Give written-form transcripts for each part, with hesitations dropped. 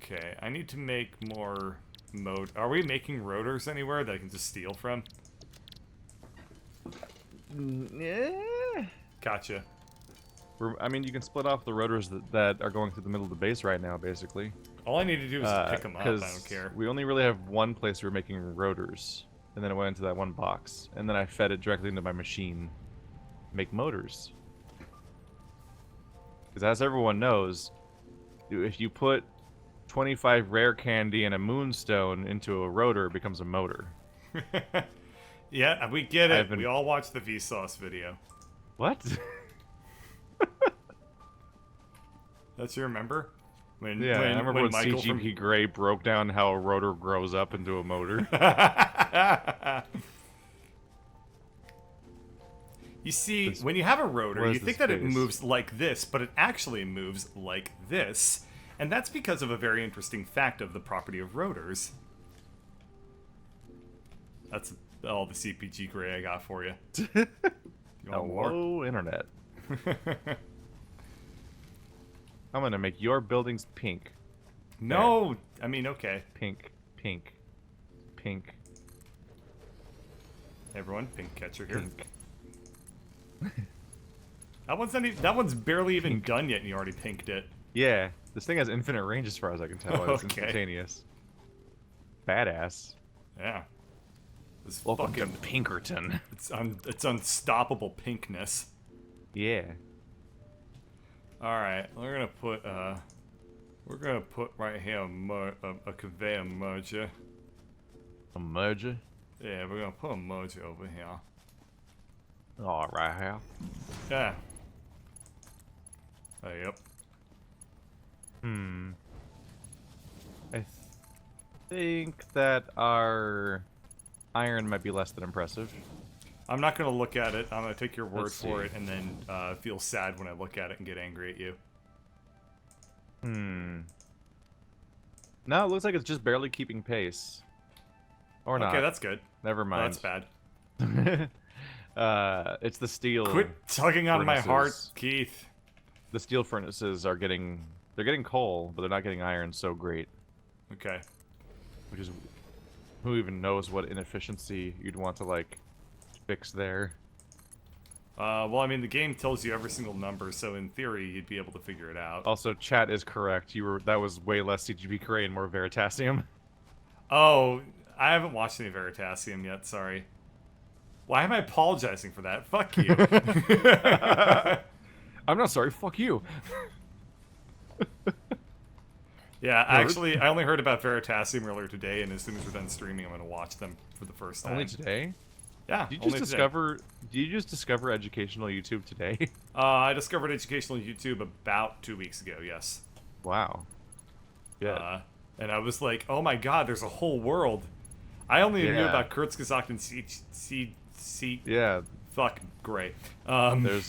Okay, I need to make more mode. Are we making rotors anywhere that I can just steal from? Yeah. Gotcha. I mean, you can split off the rotors that are going through the middle of the base right now, basically. All I need to do is just pick them up. I don't care. We only really have one place we're making rotors, and then it went into that one box, and then I fed it directly into my machine. Make motors. Because as everyone knows, if you put 25 rare candy and a moonstone into a rotor, it becomes a motor. Yeah, we get it. We all watched the Vsauce video. What? That's you remember? I remember when Michael CGP Grey broke down how a rotor grows up into a motor. You see, when you have a rotor, you think that it moves like this, but it actually moves like this. And that's because of a very interesting fact of the property of rotors. That's all the CPG Grey I got for you. You want more? Hello, Internet. I'm gonna make your buildings pink. No! There. I mean, okay. Pink, pink, pink. Hey everyone, pink catcher here. Pink. That one's barely even done yet and you already pinked it. Yeah, this thing has infinite range as far as I can tell. Okay. It's instantaneous. Badass. Yeah. Welcome to Pinkerton. It's unstoppable pinkness. Yeah. Alright, we're gonna put right here a conveyor merger. A merger? Yeah, we're gonna put a merger over here. Oh, right here. Yeah. Yep. I think that our iron might be less than impressive. I'm not gonna look at it. I'm gonna take your word for it and then feel sad when I look at it and get angry at you. No, it looks like it's just barely keeping pace. Or not. Okay, that's good. Never mind. Oh, that's bad. It's the steel. Quit tugging on my heart, Keith. The steel furnaces are getting... They're getting coal, but they're not getting iron so great. Okay. Which is... Who even knows what inefficiency you'd want to, like, fix there? Well, I mean, the game tells you every single number, so in theory, you'd be able to figure it out. Also, chat is correct. That was way less CGP Cray and more Veritasium. Oh, I haven't watched any Veritasium yet, sorry. Why am I apologizing for that? Fuck you. I'm not sorry, fuck you. Yeah, actually, I only heard about Veritasium earlier today, and as soon as we're done streaming, I'm going to watch them for the first time. Only today? Yeah, Did you just discover educational YouTube today? I discovered educational YouTube about 2 weeks ago, yes. Wow. Yeah. And I was like, oh my god, there's a whole world. I only knew about Kurzgesagt and C. Yeah. Fuck, great. There's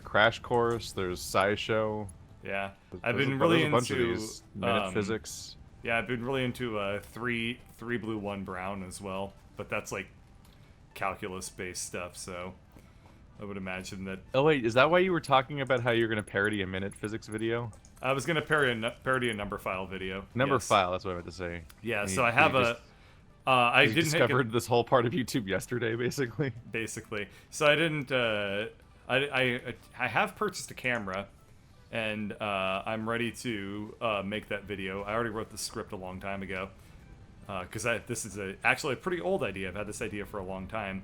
Crash Course, there's SciShow. Yeah. I've been really into... bunch of these. Minute Physics. Yeah, I've been really into 3 Blue 1 Brown as well. But that's like calculus-based stuff, so I would imagine that... Oh wait, is that why you were talking about how you're going to parody a Minute Physics video? I was going to parody a number file video. Number file, that's what I meant to say. Yeah, so I have a... I didn't discovered this whole part of YouTube yesterday, basically. Basically. So I didn't... I have purchased a camera, and I'm ready to make that video. I already wrote the script a long time ago. Because this is actually a pretty old idea. I've had this idea for a long time.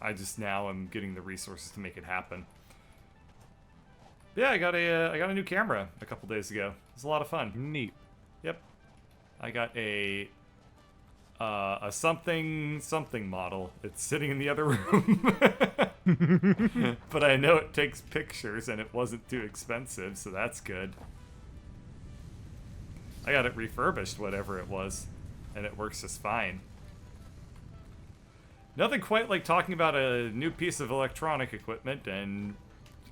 I just now am getting the resources to make it happen. Yeah, I got a new camera a couple days ago. It's a lot of fun. Neat. Yep. I got a something model. It's sitting in the other room. But I know it takes pictures and it wasn't too expensive, so that's good. I got it refurbished, whatever it was, and it works just fine. Nothing quite like talking about a new piece of electronic equipment, and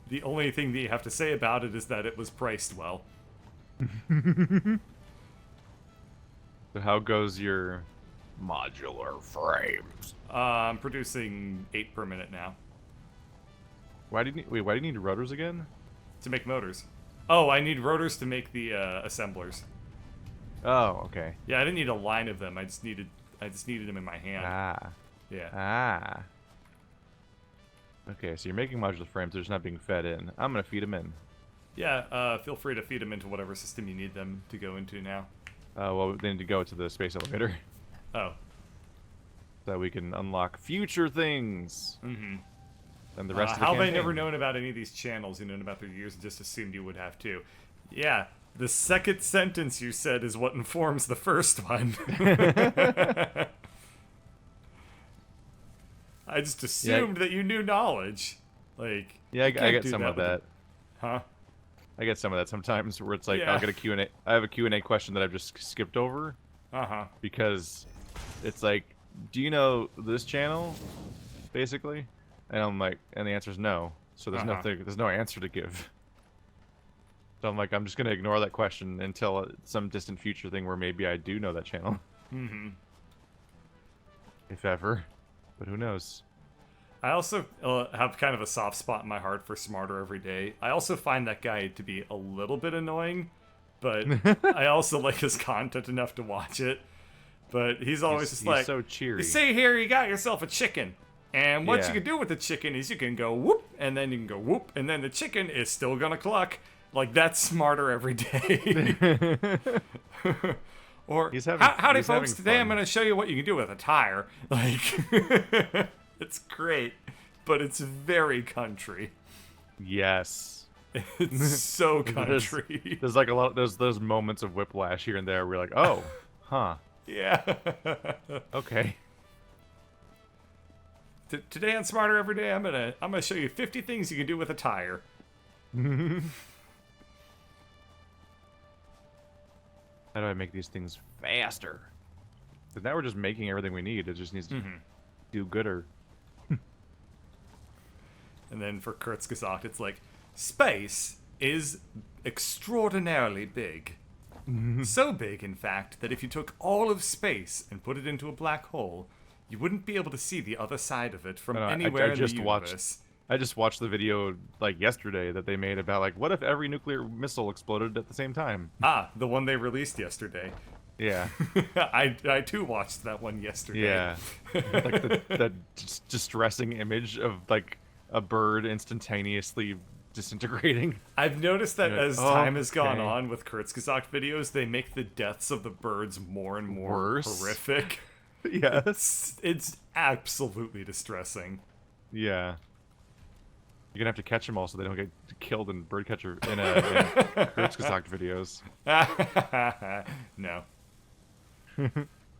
the only thing that you have to say about it is that it was priced well. So how goes your modular frames? I'm producing 8 per minute now. Why do you need rotors again? To make motors. Oh, I need rotors to make the assemblers. Oh, okay. Yeah, I didn't need a line of them. I just needed them in my hand. Ah. Yeah. Ah. Okay, so you're making modular frames. They're just not being fed in. I'm gonna feed them in. Yeah. Feel free to feed them into whatever system you need them to go into now. Well, they need to go to the space elevator. Oh. So that we can unlock future things. Mm-hmm. And the rest of the How have I campaign. never known about any of these channels? You known about their years and just assumed you would have too. Yeah. The second sentence you said is what informs the first one. I just assumed that you knew knowledge. Like, Yeah, I can't get do some of with that. Huh? I get some of that sometimes where it's like, Yeah. I'll get a Q&A. I have a Q&A question that I've just skipped over. Uh-huh. Because it's like, do you know this channel? Basically. And I'm like, and the answer is no. So there's there's no answer to give. So I'm like, I'm just gonna ignore that question until some distant future thing where maybe I do know that channel. Mm-hmm. If ever. But who knows? I also have kind of a soft spot in my heart for Smarter Every Day. I also find that guy to be a little bit annoying, but I also like his content enough to watch it. But he's always just like, so cheery. You see here, you got yourself a chicken. And what Yeah. you can do with the chicken is you can go whoop, and then you can go whoop, and then the chicken is still gonna cluck. Like, that's Smarter Every Day. Or, howdy folks, today I'm gonna show you what you can do with a tire. Like, it's great, but it's very country. Yes. It's so country. There's like a lot of those moments of whiplash here and there where you're like, oh, huh. Yeah. Okay. Today on Smarter Every Day, I'm gonna show you 50 things you can do with a tire. How do I make these things faster? Because now we're just making everything we need. It just needs to do gooder. And then for Kurzgesagt, it's like, space is extraordinarily big. So big, in fact, that if you took all of space and put it into a black hole, you wouldn't be able to see the other side of it from anywhere in the universe. I just watched the video, like, yesterday that they made about, like, what if every nuclear missile exploded at the same time? Ah, the one they released yesterday. Yeah. I too watched that one yesterday. Yeah. Like, the distressing image of, like, a bird instantaneously disintegrating. I've noticed that as time has gone okay. on with Kurzgesagt videos, they make the deaths of the birds more and more horrific. Yes. It's absolutely distressing. Yeah. You're gonna have to catch them all so they don't get killed in birdcatcher in Kurzgesagt videos. No.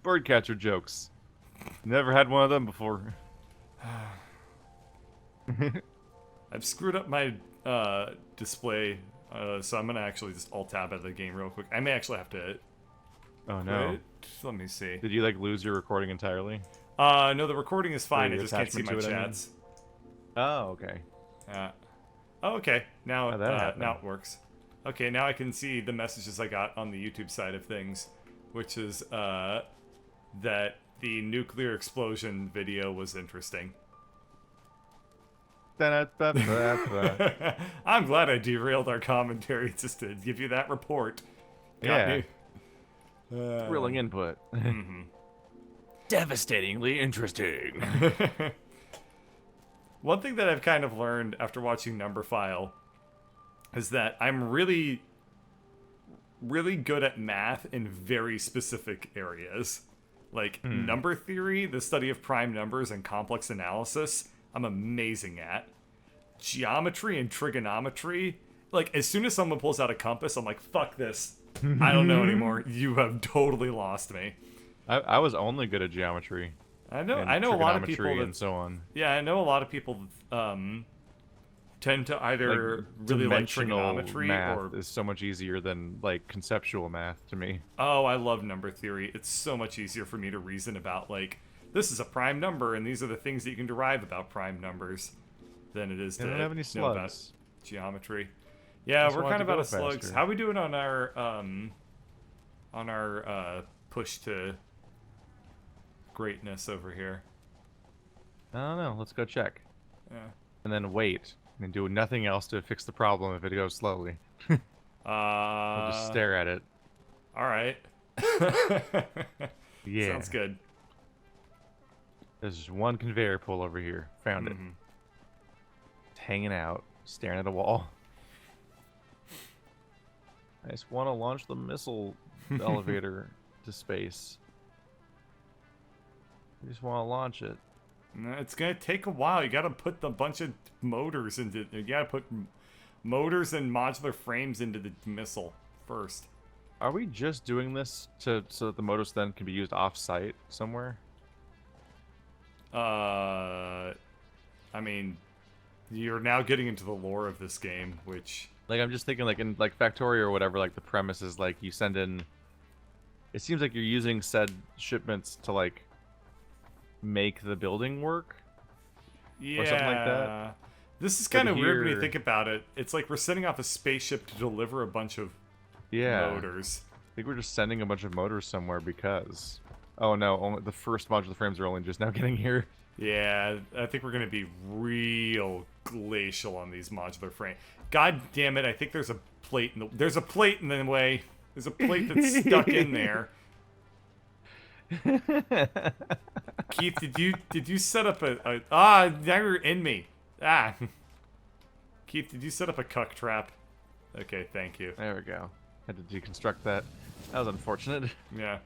Birdcatcher jokes. Never had one of them before. I've screwed up my display, so I'm gonna actually just alt-tab out of the game real quick. I may actually have to... Oh no. Wait, let me see. Did you, like, lose your recording entirely? No, the recording is fine. I the just can't see my attachment to it, I mean? chats. Oh, okay. Oh, okay. Now, that now it works. Okay, now I can see the messages I got on the YouTube side of things, which is that the nuclear explosion video was interesting. Da-da-da-da-da. I'm glad I derailed our commentary just to give you that report. Yeah. Thrilling input. Devastatingly interesting. One thing that I've kind of learned after watching Numberphile is that I'm really, really good at math in very specific areas. Like number theory, the study of prime numbers and complex analysis, I'm amazing at. Geometry and trigonometry, like as soon as someone pulls out a compass, I'm like, fuck this. I don't know anymore. You have totally lost me. I was only good at geometry. I know a lot of people that, and so on. Yeah, I know a lot of people tend to either really like trigonometry math or is so much easier than like conceptual math to me. Oh, I love number theory. It's so much easier for me to reason about like this is a prime number and these are the things that you can derive about prime numbers than it is to don't have any know about slugs. geometry. Yeah, Just we're want kind of to out go of slugs. faster. How are we doing on our push to greatness over here? I don't know. Let's go check. Yeah. And then wait. And do nothing else to fix the problem if it goes slowly. I'll just stare at it. All right. Yeah. Sounds good. There's just one conveyor pull over here. Found it. It's hanging out, staring at a wall. I just want to launch the missile elevator to space. I just want to launch it. No, it's gonna take a while. You gotta put a bunch of motors into. You gotta put motors and modular frames into the missile first. Are we just doing this so that the motors then can be used off-site somewhere? I mean, you're now getting into the lore of this game, which... Like, I'm just thinking, like, in, like, Factory or whatever, like, the premise is, like, you send in... It seems like you're using said shipments to, like, make the building work? Yeah. Or something like that? This is kind of weird when you think about it. It's like we're sending off a spaceship to deliver a bunch of motors. I think we're just sending a bunch of motors somewhere because... Oh no, only the first modular frames are only just now getting here. Yeah, I think we're going to be real glacial on these modular frames. God damn it, I think there's a plate in the... There's a plate in the way. There's a plate that's stuck in there. Keith, did you set up a... Ah, now you're in me. Ah. Keith, did you set up a cuck trap? Okay, thank you. There we go. Had to deconstruct that. That was unfortunate. Yeah.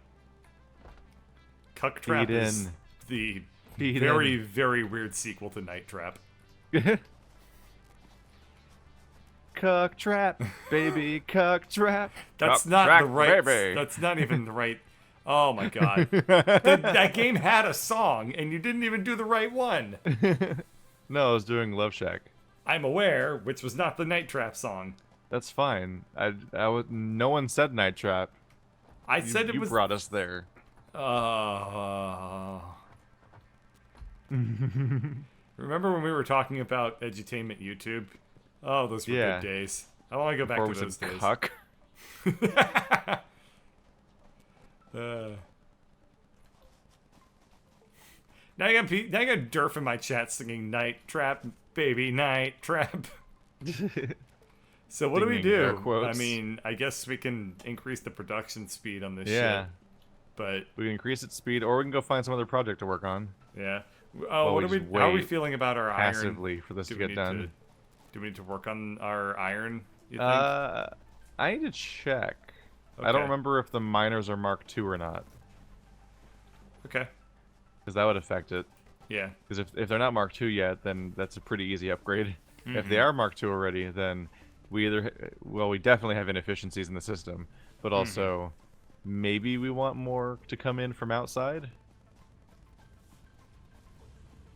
Cuck Trap is the very weird sequel to Night Trap. Cuck Trap, baby, Cuck Trap. That's cuck not trap, the right... baby. That's not even the right... Oh my god. That game had a song, and you didn't even do the right one. No, I was doing Love Shack. I'm aware, which was not the Night Trap song. That's fine. No one said Night Trap. I said it was... You brought us there. Remember when we were talking about edutainment YouTube? Oh, those were good days. I want to go back to those days. Cuck. Now I got Durf in my chat singing "Night Trap, Baby, Night Trap." So what do we do? I mean, I guess we can increase the production speed on this shit. But we can increase its speed, or we can go find some other project to work on. Yeah. Oh, how are we feeling about our passively iron? For this to get done. Do we need to work on our iron? You think? I need to check. Okay. I don't remember if the miners are Mark II or not. Okay. Because that would affect it. Yeah. Because if they're not Mark II yet, then that's a pretty easy upgrade. Mm-hmm. If they are Mark II already, then we definitely have inefficiencies in the system, but also maybe we want more to come in from outside.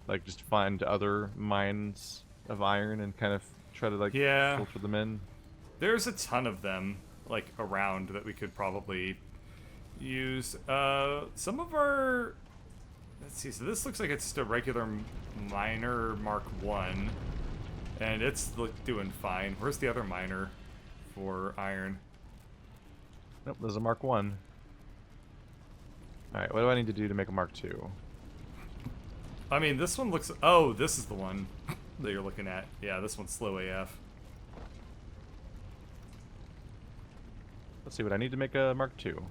Like just find other mines of iron and kind of try to like filter them in. There's a ton of them like around that we could probably use. Some of our... Let's see, so this looks like it's just a regular miner Mark 1. And it's doing fine. Where's the other miner for iron? Nope, there's a Mark 1. Alright, what do I need to do to make a Mark 2? I mean, this one looks... Oh, this is the one that you're looking at. Yeah, this one's slow AF. Let's see what I need to make a Mark 2.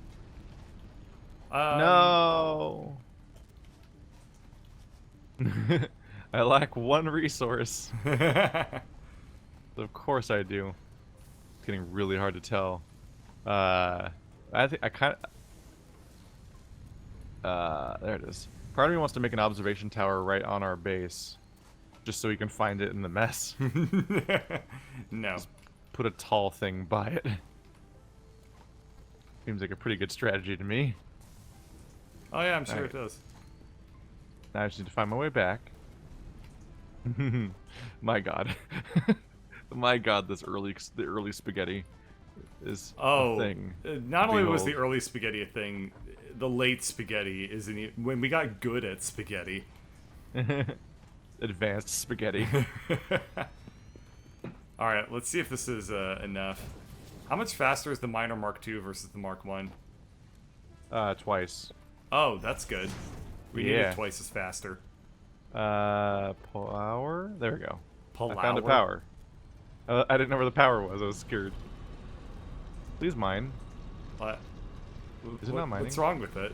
No! I lack one resource. Of course I do. It's getting really hard to tell. I think I kind of... there it is. Part of me wants to make an observation tower right on our base, just so we can find it in the mess. No. Just put a tall thing by it. Seems like a pretty good strategy to me. Oh yeah, I'm sure it does. Now I just need to find my way back. My god. My god, the early spaghetti is a thing. Not only was the early spaghetti a thing, the late spaghetti isn't when we got good at spaghetti. Advanced spaghetti. Alright, let's see if this is enough. How much faster is the miner Mark II versus the Mark 1? Twice. Oh, that's good. We need it twice as faster. Power? There we go. Power? I found a power. I didn't know where the power was. I was scared. Please mine. What? Is it not mining? What's wrong with it?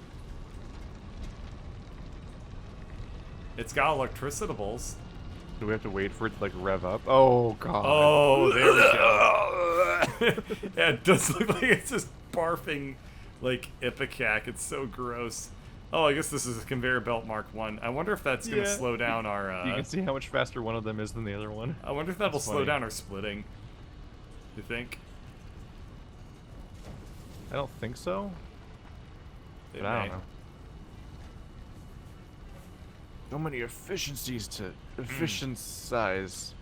It's got electricitables. Do we have to wait for it to like rev up? Oh god. Oh, there we go. Yeah, it does look like it's just barfing like ipecac. It's so gross. Oh, I guess this is a conveyor belt Mark 1. I wonder if that's gonna slow down our. You can see how much faster one of them is than the other one. I wonder if that'll slow down our splitting. You think? I don't think so. But I don't know. So many efficiencies to efficient size.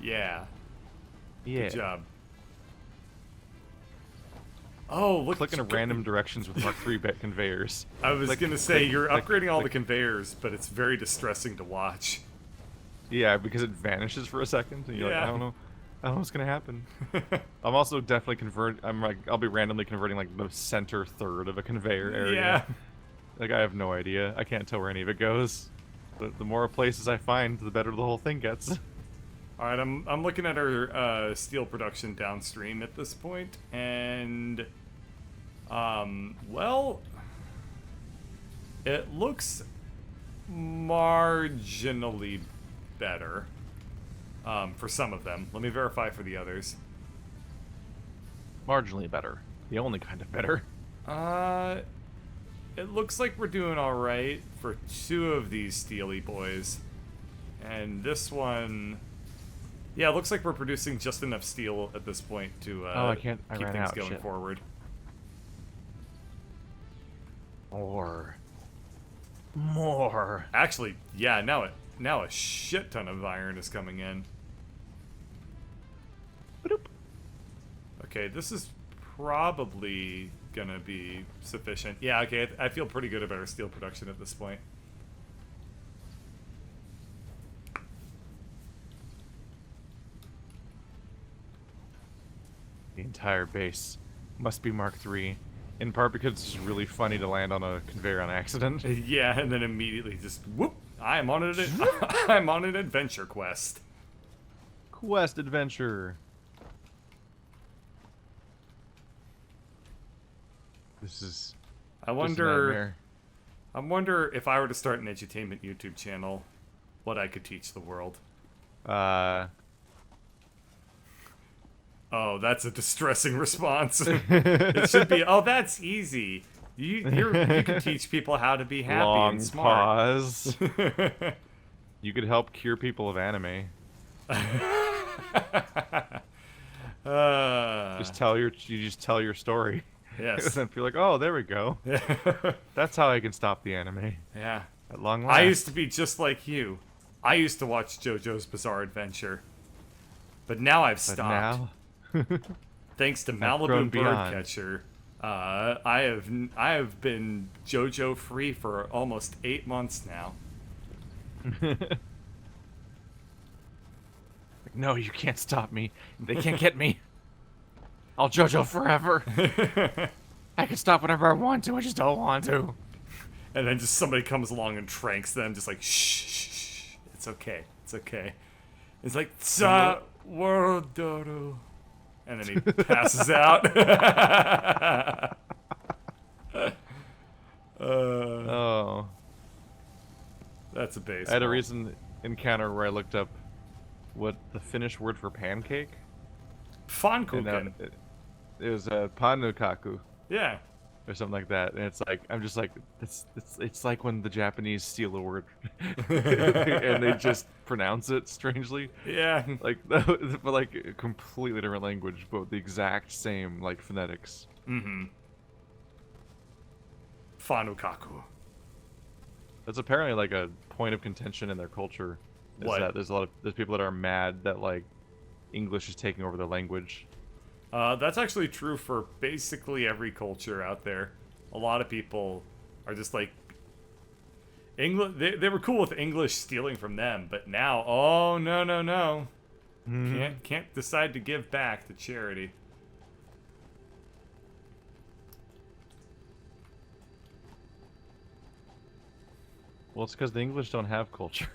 Yeah. Yeah. Good job. Oh, look! Click in random directions with Mark III bit conveyors. I was gonna say you're like, upgrading all the conveyors, but it's very distressing to watch. Yeah, because it vanishes for a second, and you're like, I don't know what's gonna happen. I'm also definitely I'll be randomly converting like the center third of a conveyor area. Yeah. Like I have no idea. I can't tell where any of it goes. But the more places I find, the better the whole thing gets. All right, I'm looking at our steel production downstream at this point, and well, it looks marginally better for some of them. Let me verify for the others. Marginally better. The only kind of better. It looks like we're doing all right for 2 of these steely boys, and this one. Yeah, it looks like we're producing just enough steel at this point to keep things going forward. More. Actually, yeah, now a shit ton of iron is coming in. Ba-doop. Okay, this is probably gonna be sufficient. Yeah, okay, I feel pretty good about our steel production at this point. The entire base must be Mark III, in part because it's just really funny to land on a conveyor on accident. Yeah, and then immediately just whoop! I'm on an adventure quest. Quest adventure. This is. I wonder if I were to start an edutainment YouTube channel, what I could teach the world. Oh, that's a distressing response. It should be, oh, that's easy. You can teach people how to be happy and smart. Pause. You could help cure people of anime. Just tell your story. Yes. And feel like, oh, there we go. That's how I can stop the anime. Yeah. At long last. I used to be just like you. I used to watch JoJo's Bizarre Adventure. But now I've stopped. Now? Thanks to Malibu Birdcatcher, I have been JoJo free for almost 8 months now. No, you can't stop me. They can't get me. I'll JoJo forever. I can stop whenever I want to. I just don't want to. And then just somebody comes along and tranks them, just like shh, shh, shh. It's okay. It's okay. It's like world dodo. And then he passes out. Oh. That's a base. I had a recent encounter where I looked up what the Finnish word for pancake. Pfannkuchen. It was panukaku. Yeah. Or something like that, and it's like I'm just like it's like when the Japanese steal a word and they just pronounce it strangely. Yeah, like but like a completely different language, but with the exact same like phonetics. Mm-hmm. Pfannkuchen. That's apparently like a point of contention in their culture. Is that there's people that are mad that like English is taking over their language. That's actually true for basically every culture out there. A lot of people are just like English. They were cool with English stealing from them, but now, oh no, can't decide to give back to charity. Well, it's because the English don't have culture.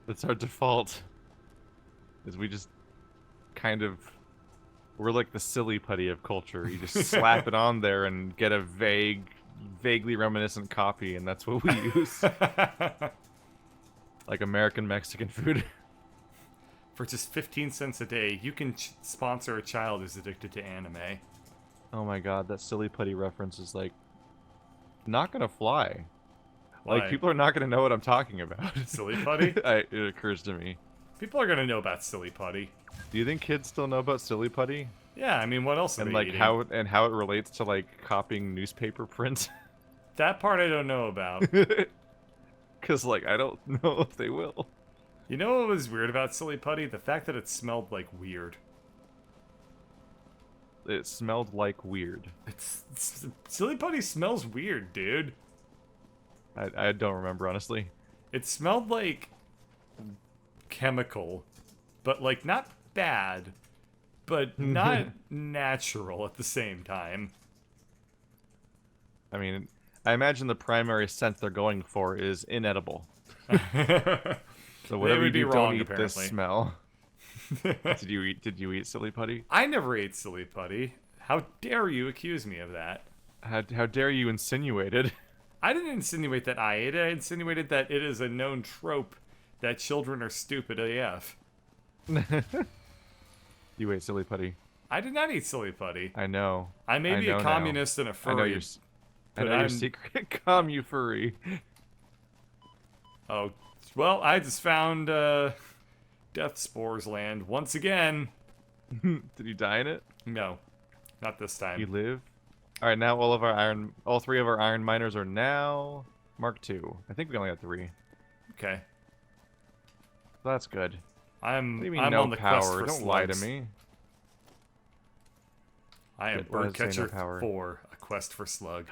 That's our default. is we just kind of we're like the silly putty of culture. You just slap it on there and get a vaguely reminiscent copy, and that's what we use. Like American Mexican food. For just 15 cents a day, you can sponsor a child who's addicted to anime. Oh my god, that silly putty reference is like not gonna fly. Why? Like people are not gonna know what I'm talking about. Silly putty? It occurs to me. People are gonna know about silly putty. Do you think kids still know about silly putty? Yeah, I mean, what else are And they like eating? how it relates to like copying newspaper print? That part I don't know about. Cause like I don't know if they will. You know what was weird about silly putty? The fact that it smelled like weird. It smelled like weird. Silly putty smells weird, dude. I don't remember honestly. It smelled like chemical, but like not bad, but not natural at the same time. I mean, I imagine the primary scent they're going for is inedible. So whatever you would be do, wrong, don't eat apparently. this smell. Did you eat silly putty? I never ate silly putty. How dare you accuse me of that? How dare you insinuate it? I didn't insinuate that I ate it. I insinuated that it is a known trope that children are stupid AF. You ate silly putty. I did not eat silly putty. I know. I may be know a now. communist and a I know furry. your but your I'm- secret commu furry. Oh, well, I just found Death Spores land once again. Did you die in it? No, not this time. You live? Alright, now all three of our iron miners are now Mark II. I think we only got 3. Okay, That's good. I'm What do you mean I'm no on the quest power? for Don't lie to slugs. me. I am It does say no Birdcatcher power. 4, a quest for slug.